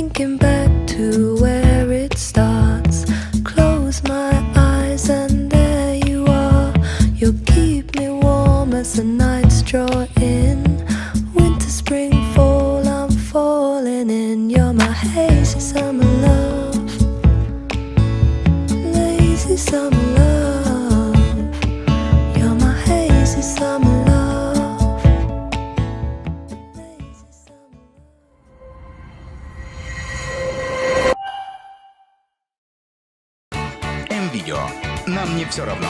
thinking back to where it starts. Close my eyes and there you are. You keep me warm as the nights draw in. Winter, spring, fall, I'm falling in. You're my hazy summer love, lazy summer love. You're my hazy summer love, lazy summer love. М-Видео. Нам не все равно.